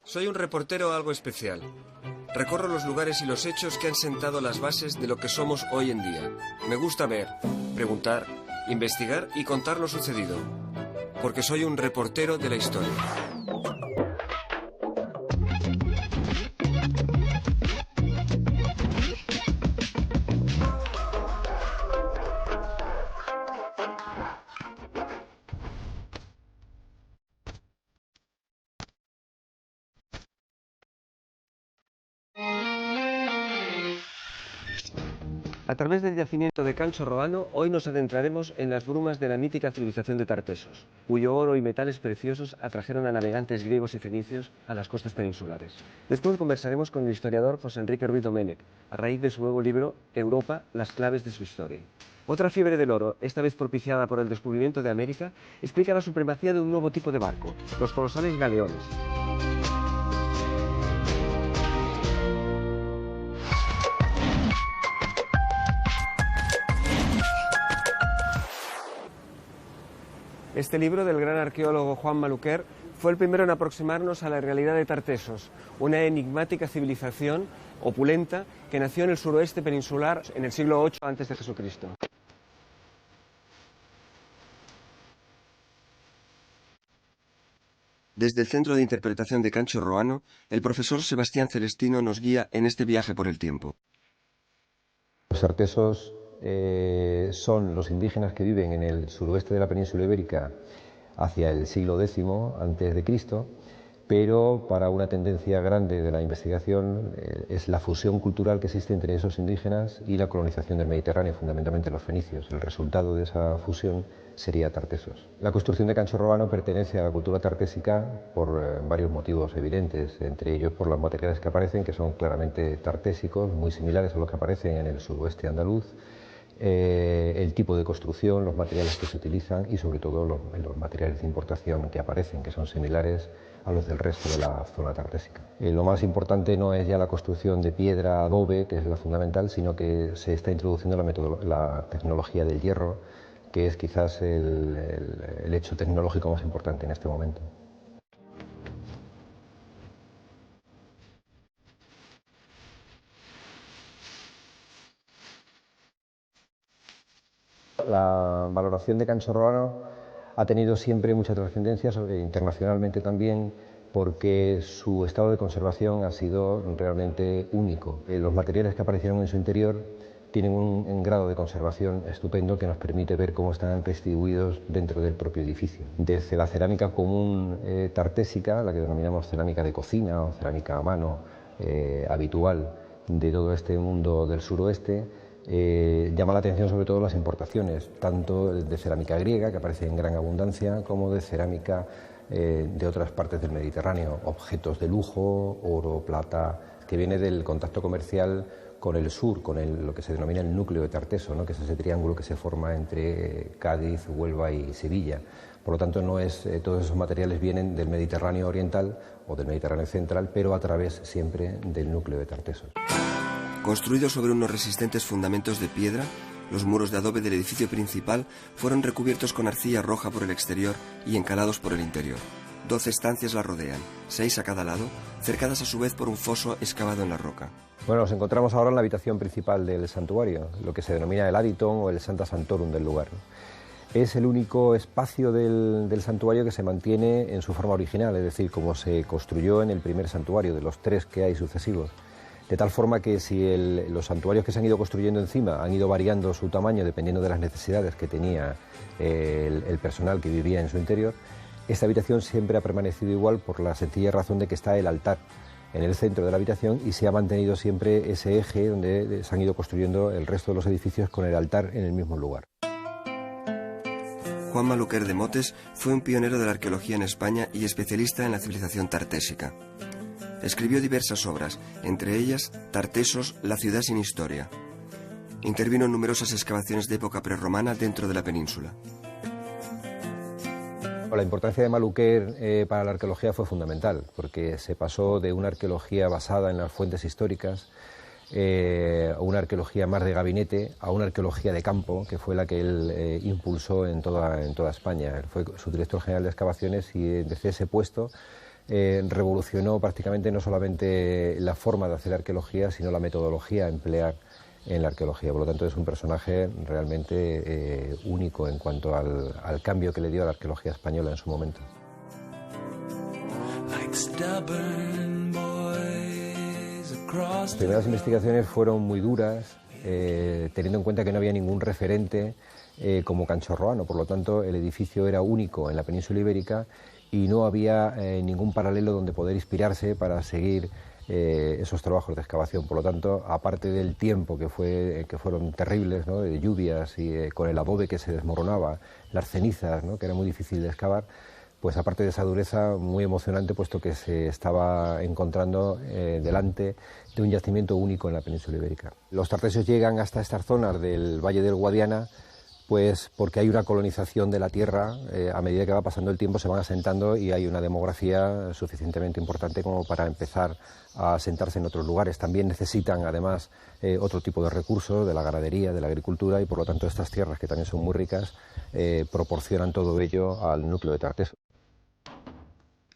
Soy un reportero algo especial. Recorro los lugares y los hechos que han sentado las bases de lo que somos hoy en día. Me gusta ver, preguntar, investigar y contar lo sucedido. Porque soy un reportero de la historia. A través del yacimiento de Cancho Roano, hoy nos adentraremos en las brumas de la mítica civilización de Tartesos, cuyo oro y metales preciosos atrajeron a navegantes griegos y fenicios a las costas peninsulares. Después conversaremos con el historiador José Enrique Ruiz Domènech, a raíz de su nuevo libro Europa, las claves de su historia. Otra fiebre del oro, esta vez propiciada por el descubrimiento de América, explica la supremacía de un nuevo tipo de barco, los colosales galeones. Este libro del gran arqueólogo Juan Maluquer fue el primero en aproximarnos a la realidad de Tartesos, una enigmática civilización opulenta que nació en el suroeste peninsular en el siglo VIII a.C. Desde el Centro de Interpretación de Cancho Roano, el profesor Sebastián Celestino nos guía en este viaje por el tiempo. Los tartesos son los indígenas que viven en el suroeste de la península ibérica hacia el siglo X a.C., pero para una tendencia grande de la investigación es la fusión cultural que existe entre esos indígenas y la colonización del Mediterráneo, fundamentalmente los fenicios. El resultado de esa fusión sería Tartesos. La construcción de Cancho Roano pertenece a la cultura tartésica por varios motivos evidentes, entre ellos por los materiales que aparecen, que son claramente tartésicos, muy similares a los que aparecen en el suroeste andaluz, el tipo de construcción, los materiales que se utilizan y sobre todo los materiales de importación que aparecen, que son similares a los del resto de la zona tartésica. Lo más importante no es ya la construcción de piedra, adobe, que es la fundamental, sino que se está introduciendo la tecnología del hierro, que es quizás el hecho tecnológico más importante en este momento. La valoración de Cancho Roano ha tenido siempre mucha trascendencia, internacionalmente también, porque su estado de conservación ha sido realmente único. Los materiales que aparecieron en su interior tienen un grado de conservación estupendo que nos permite ver cómo están distribuidos dentro del propio edificio. Desde la cerámica común tartésica, la que denominamos cerámica de cocina o cerámica a mano habitual de todo este mundo del suroeste, llama la atención sobre todo las importaciones, tanto de cerámica griega, que aparece en gran abundancia, como de cerámica de otras partes del Mediterráneo, objetos de lujo, oro, plata, que viene del contacto comercial con el sur, con lo que se denomina el núcleo de Tarteso, ¿no? Que es ese triángulo que se forma entre Cádiz, Huelva y Sevilla. Por lo tanto, todos esos materiales vienen del Mediterráneo oriental o del Mediterráneo central, pero a través siempre del núcleo de Tarteso. Construido sobre unos resistentes fundamentos de piedra, los muros de adobe del edificio principal fueron recubiertos con arcilla roja por el exterior y encalados por el interior. 12 estancias la rodean, 6 a cada lado, cercadas a su vez por un foso excavado en la roca. Bueno, nos encontramos ahora en la habitación principal del santuario, lo que se denomina el Aditon o el Santa Santorum del lugar. Es el único espacio del santuario que se mantiene en su forma original, es decir, como se construyó en el primer santuario, de los 3 que hay sucesivos. De tal forma que si los santuarios que se han ido construyendo encima han ido variando su tamaño dependiendo de las necesidades que tenía el personal que vivía en su interior, esta habitación siempre ha permanecido igual por la sencilla razón de que está el altar en el centro de la habitación y se ha mantenido siempre ese eje donde se han ido construyendo el resto de los edificios con el altar en el mismo lugar. Juan Maluquer de Motes fue un pionero de la arqueología en España y especialista en la civilización tartésica. Escribió diversas obras, entre ellas Tartesos, la ciudad sin historia. Intervino en numerosas excavaciones de época prerromana dentro de la península. La importancia de Maluquer para la arqueología fue fundamental, porque se pasó de una arqueología basada en las fuentes históricas a una arqueología más de gabinete, a una arqueología de campo, que fue la que él impulsó en toda España. Él fue su director general de excavaciones y desde ese puesto revolucionó prácticamente no solamente la forma de hacer arqueología, sino la metodología a emplear en la arqueología. Por lo tanto, es un personaje realmente único en cuanto al cambio que le dio a la arqueología española en su momento. Las primeras investigaciones fueron muy duras, teniendo en cuenta que no había ningún referente como Cancho Roano. Por lo tanto, el edificio era único en la península ibérica y no había ningún paralelo donde poder inspirarse para seguir esos trabajos de excavación. Por lo tanto, aparte del tiempo que fueron terribles, ¿no?, de lluvias y con el adobe que se desmoronaba, las cenizas, ¿no?, que era muy difícil de excavar, pues aparte de esa dureza, muy emocionante, puesto que se estaba encontrando delante de un yacimiento único en la península ibérica. Los tartesios llegan hasta estas zonas del Valle del Guadiana, pues porque hay una colonización de la tierra, a medida que va pasando el tiempo se van asentando y hay una demografía suficientemente importante como para empezar a asentarse en otros lugares. También necesitan además otro tipo de recursos, de la ganadería, de la agricultura, y por lo tanto estas tierras, que también son muy ricas, proporcionan todo ello al núcleo de Tartesos.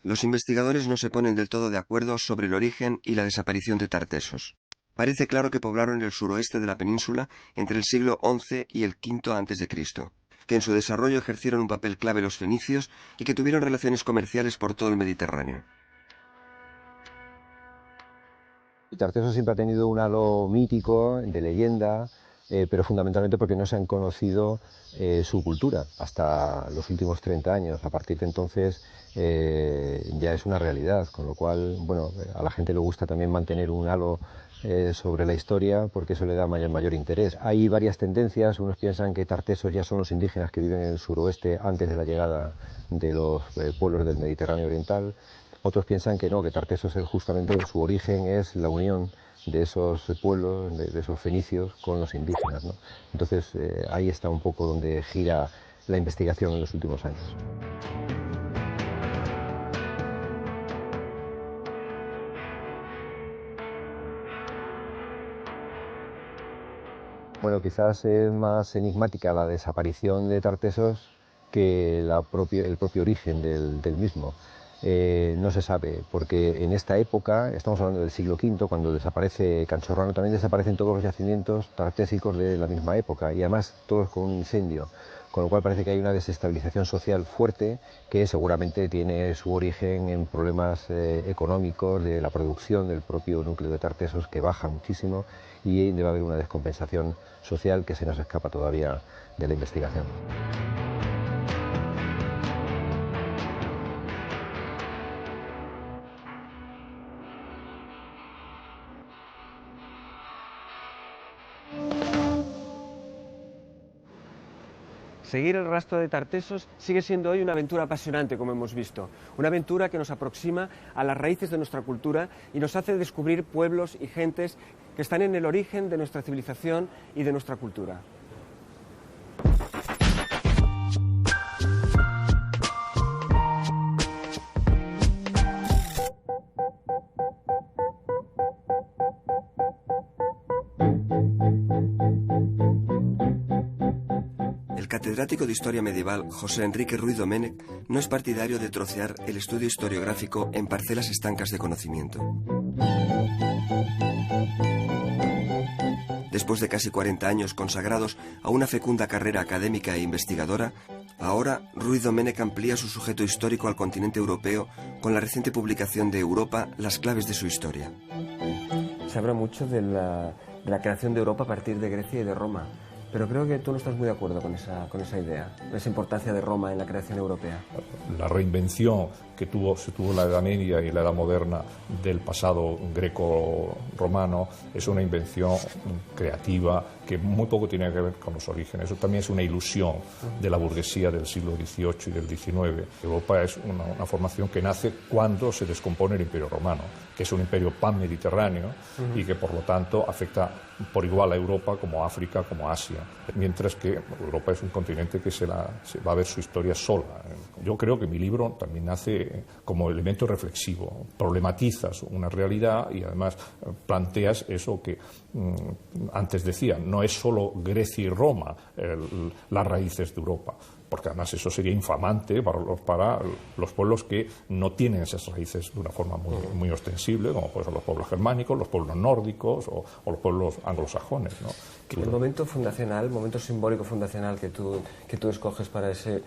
Los investigadores no se ponen del todo de acuerdo sobre el origen y la desaparición de Tartesos. Parece claro que poblaron el suroeste de la península entre el siglo XI y el V a.C., que en su desarrollo ejercieron un papel clave los fenicios y que tuvieron relaciones comerciales por todo el Mediterráneo. Tartesos siempre ha tenido un halo mítico, de leyenda, pero fundamentalmente porque no se han conocido su cultura hasta los últimos 30 años. A partir de entonces ya es una realidad, con lo cual, bueno, a la gente le gusta también mantener un halo sobre la historia, porque eso le da mayor interés. Hay varias tendencias. Unos piensan que Tartesos ya son los indígenas que viven en el suroeste antes de la llegada de los pueblos del Mediterráneo oriental. Otros piensan que no, que Tartesos es justamente, su origen es la unión de esos pueblos, de esos fenicios, con los indígenas, ¿no? Entonces ahí está un poco donde gira la investigación en los últimos años. Bueno, quizás es más enigmática la desaparición de Tartesos que el propio origen del mismo. No se sabe, porque en esta época, estamos hablando del siglo V, cuando desaparece Cancho Roano, también desaparecen todos los yacimientos tartésicos de la misma época, y además todos con un incendio, con lo cual parece que hay una desestabilización social fuerte que seguramente tiene su origen en problemas económicos de la producción del propio núcleo de Tartesos, que baja muchísimo, y debe haber una descompensación social que se nos escapa todavía de la investigación. Seguir el rastro de Tartesos sigue siendo hoy una aventura apasionante, como hemos visto. Una aventura que nos aproxima a las raíces de nuestra cultura y nos hace descubrir pueblos y gentes que están en el origen de nuestra civilización y de nuestra cultura. El catedrático de Historia Medieval José Enrique Ruiz Domènech no es partidario de trocear el estudio historiográfico en parcelas estancas de conocimiento. Después de casi 40 años consagrados a una fecunda carrera académica e investigadora, ahora Ruiz Domènech amplía su sujeto histórico al continente europeo con la reciente publicación de Europa, las claves de su historia. Se habla mucho de la creación de Europa a partir de Grecia y de Roma. Pero creo que tú no estás muy de acuerdo con esa idea, esa importancia de Roma en la creación europea. La reinvención que se tuvo en la Edad Media y en la Edad Moderna del pasado greco-romano es una invención creativa que muy poco tiene que ver con los orígenes. Eso también es una ilusión de la burguesía del siglo XVIII y del XIX. Europa es una formación que nace cuando se descompone el Imperio Romano, que es un imperio pan-mediterráneo y que por lo tanto afecta por igual a Europa como a África, como a Asia, mientras que Europa es un continente que se va a ver su historia sola. Yo creo que mi libro también nace como elemento reflexivo, problematizas una realidad y además planteas eso que antes decía, no es solo Grecia y Roma las raíces de Europa, porque además eso sería infamante para los pueblos que no tienen esas raíces de una forma muy ostensible, como pueden ser los pueblos germánicos, los pueblos nórdicos o los pueblos anglosajones, ¿no? El momento fundacional, el momento simbólico fundacional que tú escoges para ese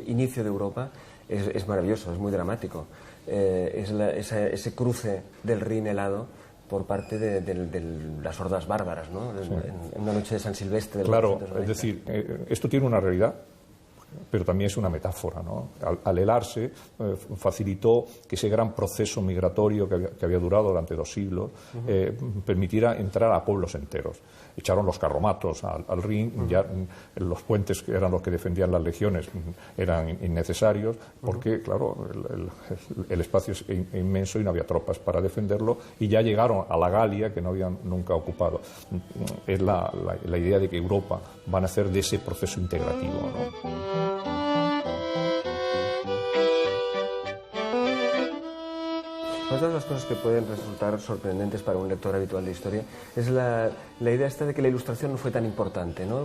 inicio de Europa es maravilloso, es muy dramático. Ese cruce del Rin helado por parte de las hordas bárbaras, ¿no? Sí. En una noche de San Silvestre. Claro, es decir, esto tiene una realidad, pero también es una metáfora, ¿no? Al helarse facilitó que ese gran proceso migratorio que había durado durante 2 siglos permitiera entrar a pueblos enteros. Echaron los carromatos al Rin, ya los puentes que eran los que defendían las legiones eran innecesarios porque, claro, el espacio es inmenso y no había tropas para defenderlo, y ya llegaron a la Galia, que no habían nunca ocupado. Es la idea de que Europa va a nacer de ese proceso integrativo, ¿no? Una de las cosas que pueden resultar sorprendentes para un lector habitual de historia es la idea esta de que la Ilustración no fue tan importante, ¿no?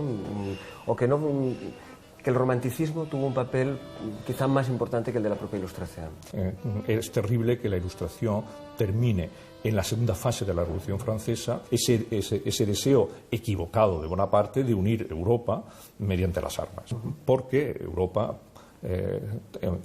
O que el romanticismo tuvo un papel quizá más importante que el de la propia Ilustración. Es terrible que la Ilustración termine en la segunda fase de la Revolución Francesa ese deseo equivocado de Bonaparte de unir Europa mediante las armas, porque Europa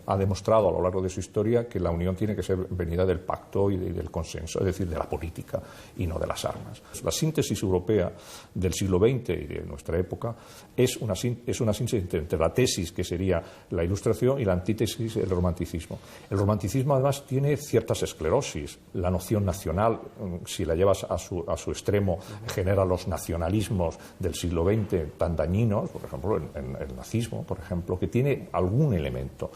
ha demostrado a lo largo de su historia que la unión tiene que ser venida del pacto y del consenso, es decir, de la política y no de las armas. La síntesis europea del siglo XX y de nuestra época es una síntesis entre la tesis, que sería la Ilustración, y la antítesis, el romanticismo. El romanticismo además tiene ciertas esclerosis. La noción nacional, si la llevas a su extremo, genera los nacionalismos del siglo XX tan dañinos, por ejemplo, el nazismo, por ejemplo, que tiene algún elemento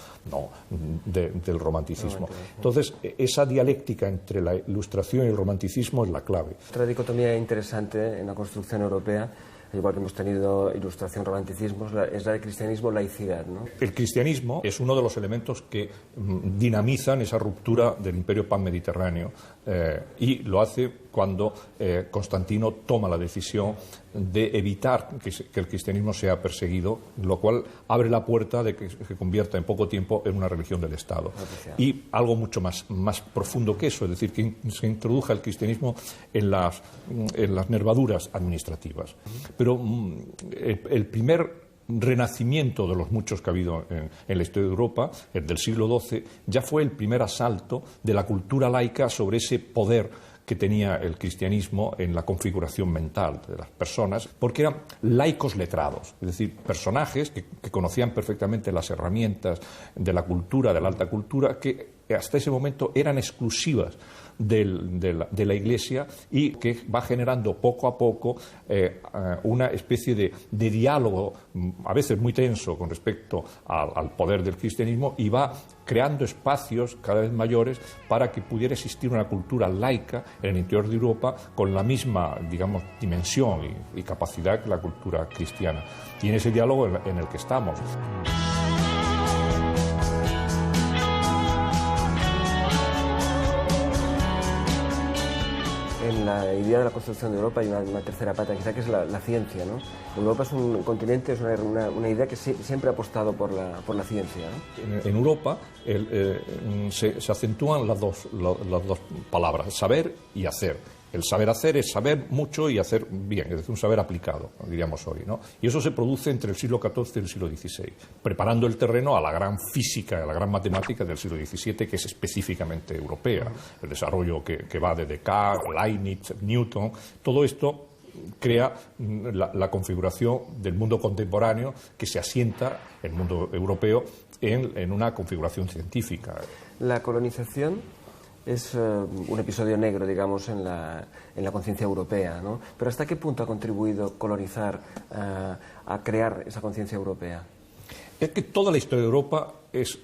del romanticismo. Entonces, esa dialéctica entre la Ilustración y el romanticismo es la clave. Otra dicotomía interesante en la construcción europea, igual que hemos tenido Ilustración, romanticismo, es la de cristianismo-laicidad, ¿no? El cristianismo es uno de los elementos que dinamizan esa ruptura del imperio panmediterráneo, y lo hace cuando Constantino toma la decisión de evitar que el cristianismo sea perseguido, lo cual abre la puerta de que se convierta en poco tiempo en una religión del Estado. Y algo mucho más profundo que eso, es decir, que se introduja el cristianismo en las nervaduras administrativas. Pero el primer renacimiento de los muchos que ha habido en la historia de Europa, el del siglo XII, ya fue el primer asalto de la cultura laica sobre ese poder que tenía el cristianismo en la configuración mental de las personas, porque eran laicos letrados, es decir, personajes que conocían perfectamente las herramientas de la cultura, de la alta cultura, que hasta ese momento eran exclusivas de la Iglesia, y que va generando poco a poco una especie de diálogo, a veces muy tenso con respecto al poder del cristianismo, y va creando espacios cada vez mayores para que pudiera existir una cultura laica en el interior de Europa con la misma, digamos, dimensión y capacidad que la cultura cristiana. Y en ese diálogo en el que estamos. En la idea de la construcción de Europa hay una tercera pata, quizá, que es la ciencia, ¿no? Europa es un continente, es una idea que siempre ha apostado por la ciencia, ¿no? En Europa se acentúan las dos palabras, saber y hacer. El saber hacer es saber mucho y hacer bien, es decir, un saber aplicado, diríamos hoy, ¿no? Y eso se produce entre el siglo XIV y el siglo XVI, preparando el terreno a la gran física, a la gran matemática del siglo XVII, que es específicamente europea. El desarrollo que va de Descartes, Leibniz, Newton, todo esto crea la configuración del mundo contemporáneo, que se asienta, el mundo europeo, en una configuración científica. La colonización es un episodio negro, digamos, en la conciencia europea, ¿no? Pero ¿hasta qué punto ha contribuido colonizar a crear esa conciencia europea? Es que toda la historia de Europa es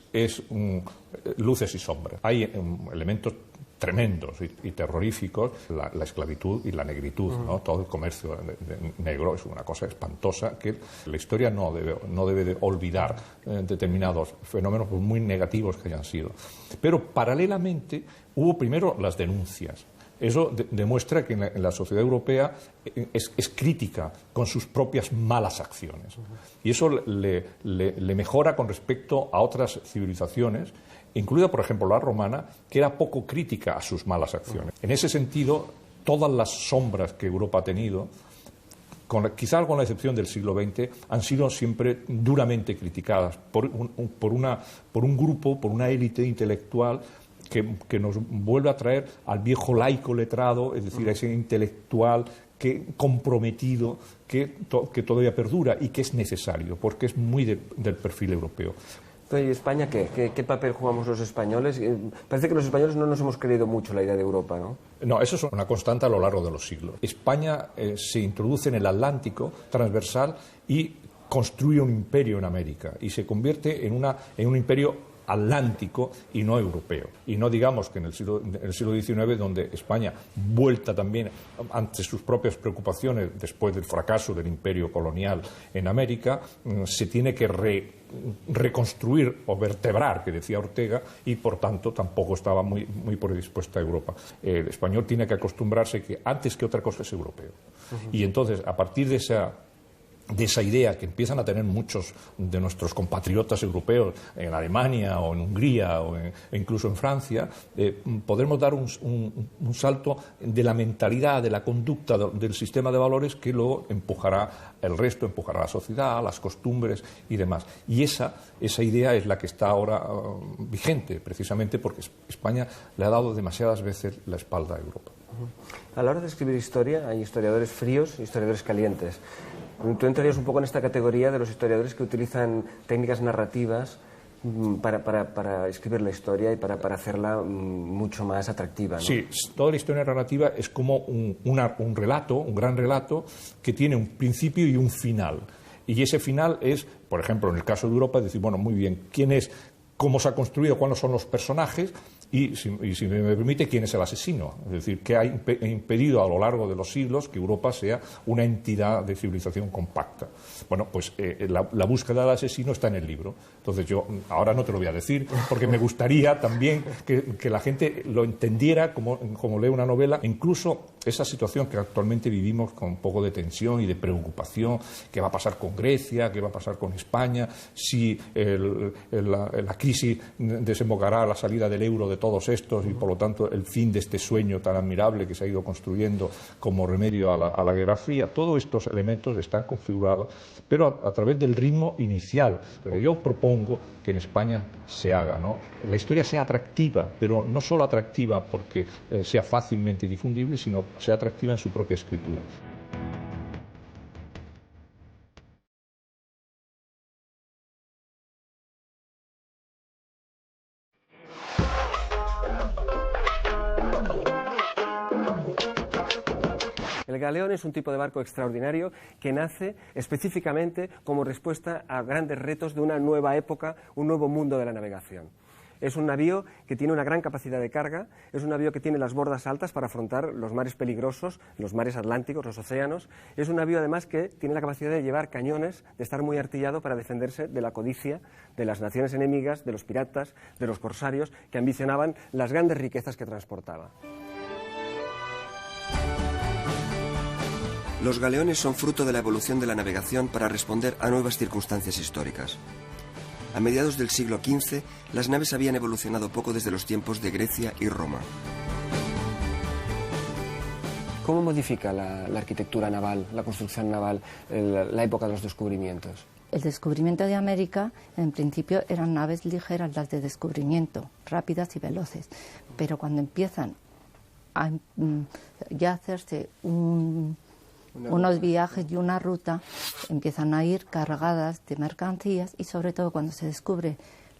luces y sombras. Hay elementos tremendos y terroríficos, la esclavitud y la negritud, ¿no? Todo el comercio negro es una cosa espantosa que la historia no debe de olvidar determinados fenómenos, muy negativos que hayan sido. Pero paralelamente hubo primero las denuncias. Eso demuestra que en la sociedad europea es crítica con sus propias malas acciones. Y eso le mejora con respecto a otras civilizaciones, incluida, por ejemplo, la romana, que era poco crítica a sus malas acciones. En ese sentido, todas las sombras que Europa ha tenido, quizás con la excepción del siglo XX, han sido siempre duramente criticadas por un grupo, por una élite intelectual que nos vuelve a traer al viejo laico letrado, es decir, a ese intelectual comprometido que todavía perdura y que es necesario, porque es muy del perfil europeo. ¿Y España qué? ¿Qué papel jugamos los españoles? Parece que los españoles no nos hemos creído mucho la idea de Europa, ¿no? No, eso es una constante a lo largo de los siglos. España se introduce en el Atlántico transversal y construye un imperio en América y se convierte en un imperio atlántico y no europeo. Y no digamos que en el siglo XIX, donde España, vuelta también ante sus propias preocupaciones después del fracaso del imperio colonial en América, se tiene que reconstruir o vertebrar, que decía Ortega, y por tanto tampoco estaba muy predispuesta a Europa. El español tiene que acostumbrarse que antes que otra cosa es europeo. Y entonces, a partir de esa idea que empiezan a tener muchos de nuestros compatriotas europeos en Alemania o en Hungría e incluso en Francia, podremos dar un salto de la mentalidad, de la conducta del sistema de valores que luego empujará el resto, empujará a la sociedad, a las costumbres y demás. Y esa idea es la que está ahora vigente, precisamente porque España le ha dado demasiadas veces la espalda a Europa. A la hora de escribir historia hay historiadores fríos y historiadores calientes. Tú entrarías un poco en esta categoría de los historiadores que utilizan técnicas narrativas para escribir la historia y para hacerla mucho más atractiva, ¿no? Sí, toda la historia narrativa es como un relato, un gran relato, que tiene un principio y un final. Y ese final es, por ejemplo, en el caso de Europa, decir, bueno, muy bien, ¿quién es? ¿Cómo se ha construido? ¿Cuáles son los personajes? Y si me permite, ¿quién es el asesino? Es decir, ¿qué ha impedido a lo largo de los siglos que Europa sea una entidad de civilización compacta? Bueno, pues la búsqueda del asesino está en el libro. Entonces yo ahora no te lo voy a decir, porque me gustaría también que la gente lo entendiera como lee una novela. Incluso esa situación que actualmente vivimos con un poco de tensión y de preocupación, ¿qué va a pasar con Grecia? ¿Qué va a pasar con España? Si la crisis desembocará a la salida del euro de todos estos y por lo tanto el fin de este sueño tan admirable que se ha ido construyendo como remedio a la Guerra Fría. Todos estos elementos están configurados, pero a través del ritmo inicial. Pero yo propongo que en España se haga, ¿no? La historia sea atractiva, pero no solo atractiva porque sea fácilmente difundible, sino sea atractiva en su propia escritura. El galeón es un tipo de barco extraordinario que nace específicamente como respuesta a grandes retos de una nueva época, un nuevo mundo de la navegación. Es un navío que tiene una gran capacidad de carga, es un navío que tiene las bordas altas para afrontar los mares peligrosos, los mares atlánticos, los océanos. Es un navío además que tiene la capacidad de llevar cañones, de estar muy artillado para defenderse de la codicia de las naciones enemigas, de los piratas, de los corsarios que ambicionaban las grandes riquezas que transportaba. Los galeones son fruto de la evolución de la navegación para responder a nuevas circunstancias históricas. A mediados del siglo XV, las naves habían evolucionado poco desde los tiempos de Grecia y Roma. ¿Cómo modifica la arquitectura naval, la construcción naval, la época de los descubrimientos? El descubrimiento de América, en principio, eran naves ligeras las de descubrimiento, rápidas y veloces. Pero cuando empiezan a ya hacerse unos viajes y una ruta, empiezan a ir cargadas de mercancías y sobre todo cuando se descubre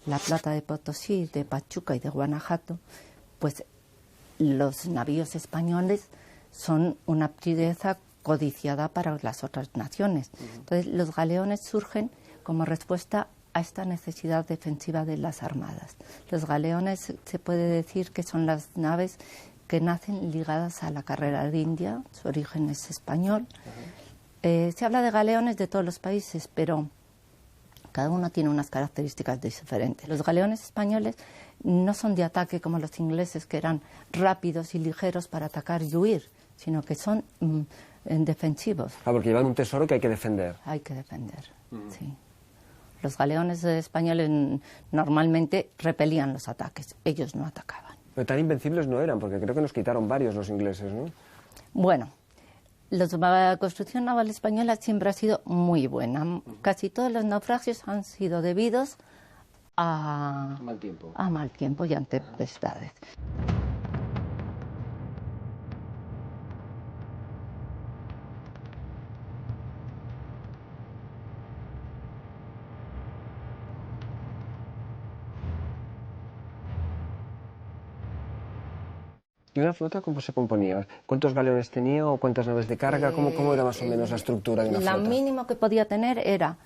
la plata de Potosí, de Pachuca y de Guanajuato, pues los navíos españoles son una pieza codiciada para las otras naciones. Entonces los galeones surgen como respuesta a esta necesidad defensiva de las armadas. Los galeones se puede decir que son las naves que nacen ligadas a la carrera de India, su origen es español. Se habla de galeones de todos los países, pero Cada uno tiene unas características diferentes. Los galeones españoles no son de ataque como los ingleses, que eran rápidos y ligeros para atacar y huir, sino que son defensivos. Ah, porque llevan un tesoro que hay que defender. Hay que defender, sí. Los galeones españoles normalmente repelían los ataques, ellos no atacaban. Pero tan invencibles no eran, porque creo que nos quitaron varios los ingleses, ¿no? Bueno, la construcción naval española siempre ha sido muy buena. Casi todos los naufragios han sido debidos a mal tiempo y a tempestades. ¿Y una flota cómo se componía? ¿Cuántos galeones tenía o cuántas naves de carga? ¿Cómo era más o menos la estructura de una flota? La mínimo que podía tener era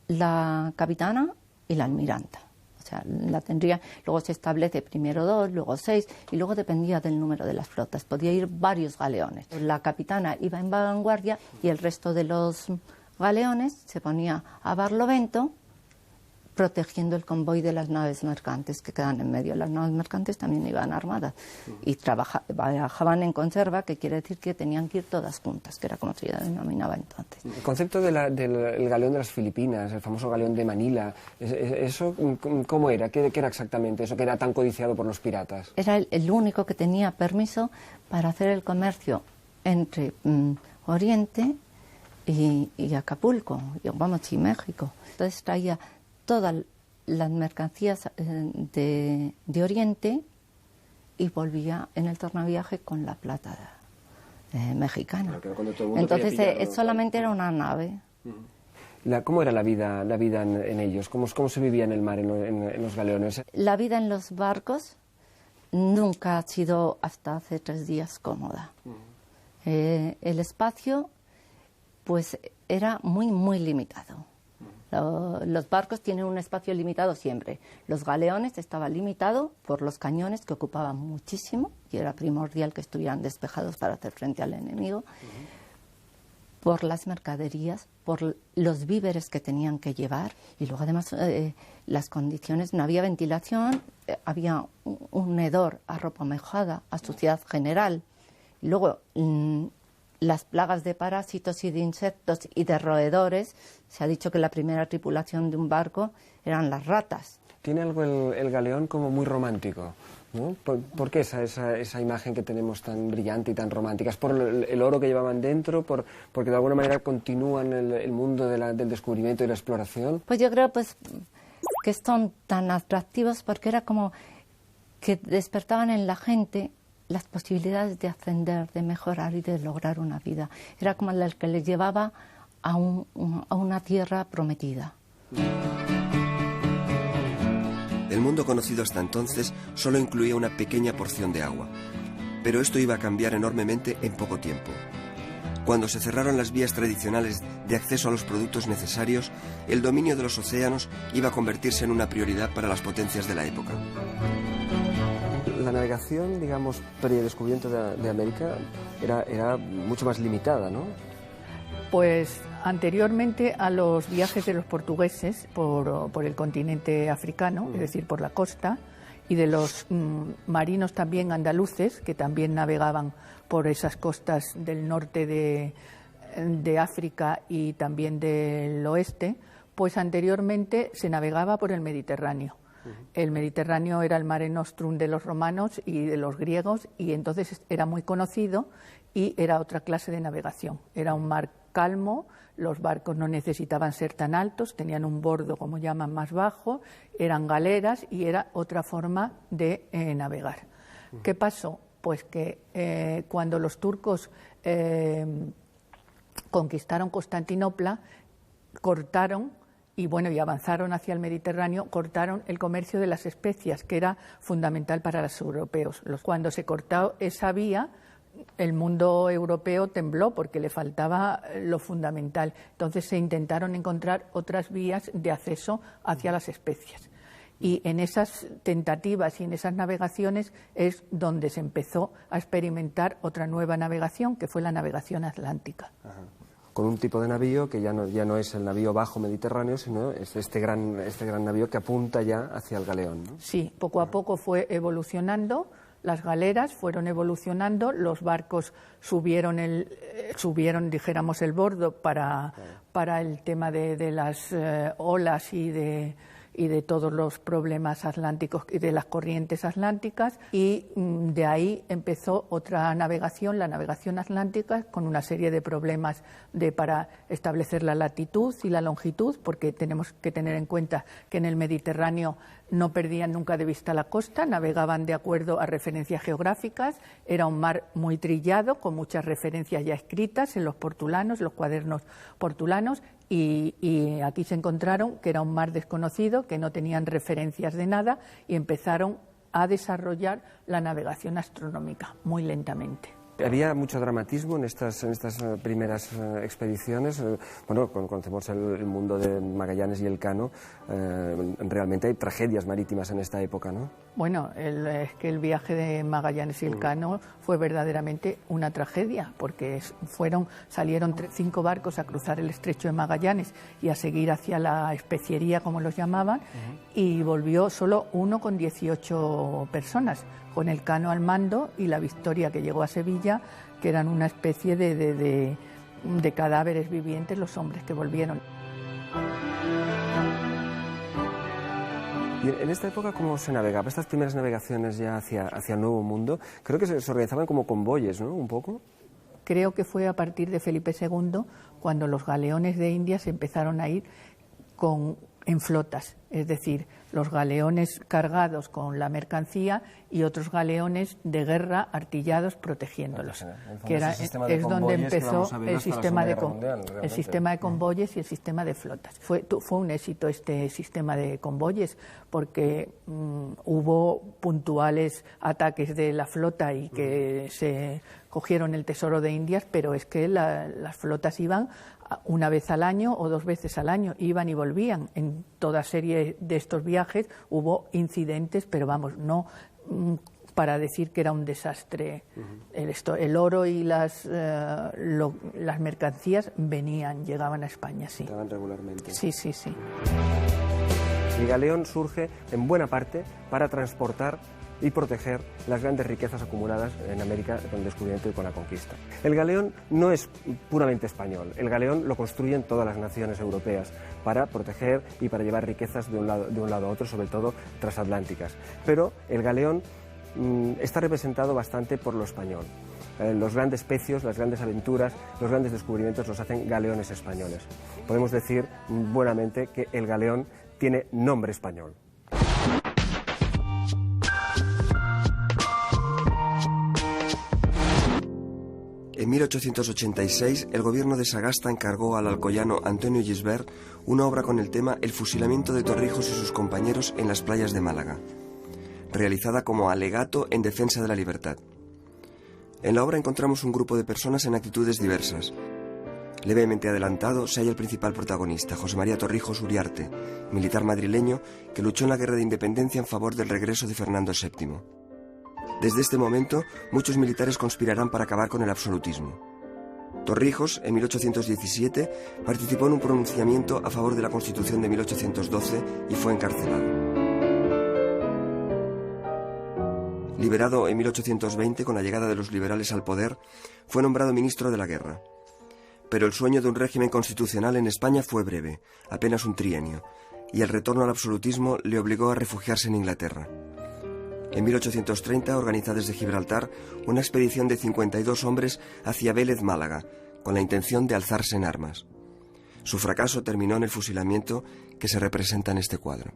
la capitana y la almiranta. O sea, la tendría, luego se establece primero 2, luego 6, y luego dependía del número de las flotas. Podía ir varios galeones. La capitana iba en vanguardia y el resto de los galeones se ponía a barlovento, protegiendo el convoy de las naves mercantes que quedan en medio. Las naves mercantes también iban armadas y viajaban en conserva, que quiere decir que tenían que ir todas juntas, que era como se denominaba entonces. El concepto del galeón de las Filipinas, el famoso galeón de Manila, ¿eso cómo era? ¿Qué era exactamente eso que era tan codiciado por los piratas? Era el único que tenía permiso para hacer el comercio entre Oriente y Acapulco, y México. Entonces traía todas las mercancías de Oriente y volvía en el tornaviaje con la plata mexicana. Entonces solamente era una nave. ¿Cómo era la vida en ellos? ¿Cómo se vivía en el mar, en los galeones? La vida en los barcos nunca ha sido hasta hace 3 días cómoda. El espacio pues era muy, muy limitado. Los barcos tienen un espacio limitado siempre. Los galeones estaban limitados por los cañones, que ocupaban muchísimo y era primordial que estuvieran despejados para hacer frente al enemigo, por las mercaderías, por los víveres que tenían que llevar, y luego además las condiciones, no había ventilación, había un hedor a ropa mojada, a suciedad general, y luego las plagas de parásitos y de insectos y de roedores. Se ha dicho que la primera tripulación de un barco eran las ratas. Tiene algo el galeón como muy romántico, ¿no? ¿Por qué esa imagen que tenemos tan brillante y tan romántica? ¿Es por el oro que llevaban dentro? ¿Porque de alguna manera continúan el mundo del descubrimiento y la exploración? Pues yo creo que son tan atractivos porque era como que despertaban en la gente las posibilidades de ascender, de mejorar y de lograr una vida. Era como el que les llevaba a una tierra prometida. El mundo conocido hasta entonces solo incluía una pequeña porción de agua, pero esto iba a cambiar enormemente en poco tiempo. Cuando se cerraron las vías tradicionales de acceso a los productos necesarios, el dominio de los océanos iba a convertirse en una prioridad para las potencias de la época. La navegación, digamos, pre-descubrimiento de América era mucho más limitada, ¿no? Pues anteriormente a los viajes de los portugueses por el continente africano, es decir, por la costa, y de los marinos también andaluces, que también navegaban por esas costas del norte de África y también del oeste, pues anteriormente se navegaba por el Mediterráneo. El Mediterráneo era el Mare Nostrum de los romanos y de los griegos, y entonces era muy conocido y era otra clase de navegación. Era un mar calmo, los barcos no necesitaban ser tan altos, tenían un bordo, como llaman, más bajo, eran galeras y era otra forma de navegar. ¿Qué pasó? Pues que cuando los turcos conquistaron Constantinopla, cortaron y avanzaron hacia el Mediterráneo, cortaron el comercio de las especias, que era fundamental para los europeos. Cuando se cortó esa vía, el mundo europeo tembló porque le faltaba lo fundamental. Entonces se intentaron encontrar otras vías de acceso hacia las especias. Y en esas tentativas y en esas navegaciones es donde se empezó a experimentar otra nueva navegación, que fue la navegación atlántica. Ajá. con un tipo de navío que ya no es el navío bajo mediterráneo, sino es este gran navío que apunta ya hacia el galeón, ¿no? Sí, poco a poco fue evolucionando. Las galeras fueron evolucionando, los barcos subieron, dijéramos, el bordo para el tema de las olas y de todos los problemas atlánticos y de las corrientes atlánticas, y de ahí empezó otra navegación, la navegación atlántica, con una serie de problemas para establecer la latitud y la longitud, porque tenemos que tener en cuenta que en el Mediterráneo no perdían nunca de vista la costa, navegaban de acuerdo a referencias geográficas, era un mar muy trillado, con muchas referencias ya escritas en los portulanos, los cuadernos portulanos, y aquí se encontraron que era un mar desconocido, que no tenían referencias de nada, y empezaron a desarrollar la navegación astronómica muy lentamente. Había mucho dramatismo en estas primeras expediciones. Bueno, conocemos el mundo de Magallanes y Elcano. Realmente hay tragedias marítimas en esta época, ¿no? Bueno, es que el viaje de Magallanes y Elcano fue verdaderamente una tragedia, porque salieron 5 barcos a cruzar el estrecho de Magallanes y a seguir hacia la especiería, como los llamaban, y volvió solo uno con 18 personas, con Elcano al mando y la Victoria, que llegó a Sevilla, que eran una especie de cadáveres vivientes los hombres que volvieron. Y en esta época, ¿cómo se navegaba? Estas primeras navegaciones ya hacia el Nuevo Mundo, creo que se organizaban como convoyes, ¿no? Un poco. Creo que fue a partir de Felipe II cuando los galeones de Indias empezaron a ir en flotas, es decir, los galeones cargados con la mercancía y otros galeones de guerra artillados protegiéndolos, es donde empezó el sistema de convoyes y el sistema de flotas. Fue un éxito este sistema de convoyes, porque hubo puntuales ataques de la flota y que se cogieron el tesoro de Indias, pero es que las flotas iban una vez al año o 2 veces al año, iban y volvían. En toda serie de estos viajes hubo incidentes, pero vamos, no para decir que era un desastre. El oro y las mercancías llegaban a España, sí. Llegaban regularmente. Sí. El galeón surge en buena parte para transportar y proteger las grandes riquezas acumuladas en América con el descubrimiento y con la conquista. El galeón no es puramente español, el galeón lo construyen todas las naciones europeas para proteger y para llevar riquezas de un lado a otro, sobre todo transatlánticas. Pero el galeón está representado bastante por lo español. Los grandes pecios, las grandes aventuras, los grandes descubrimientos los hacen galeones españoles. Podemos decir buenamente que el galeón tiene nombre español. En 1886, el gobierno de Sagasta encargó al alcoyano Antonio Gisbert una obra con el tema El fusilamiento de Torrijos y sus compañeros en las playas de Málaga, realizada como alegato en defensa de la libertad. En la obra encontramos un grupo de personas en actitudes diversas. Levemente adelantado se halla el principal protagonista, José María Torrijos Uriarte, militar madrileño que luchó en la Guerra de Independencia en favor del regreso de Fernando VII. Desde este momento, muchos militares conspirarán para acabar con el absolutismo. Torrijos, en 1817, participó en un pronunciamiento a favor de la Constitución de 1812 y fue encarcelado. Liberado en 1820 con la llegada de los liberales al poder, fue nombrado ministro de la Guerra. Pero el sueño de un régimen constitucional en España fue breve, apenas un trienio, y el retorno al absolutismo le obligó a refugiarse en Inglaterra. En 1830 organiza desde Gibraltar una expedición de 52 hombres hacia Vélez, Málaga, con la intención de alzarse en armas. Su fracaso terminó en el fusilamiento que se representa en este cuadro.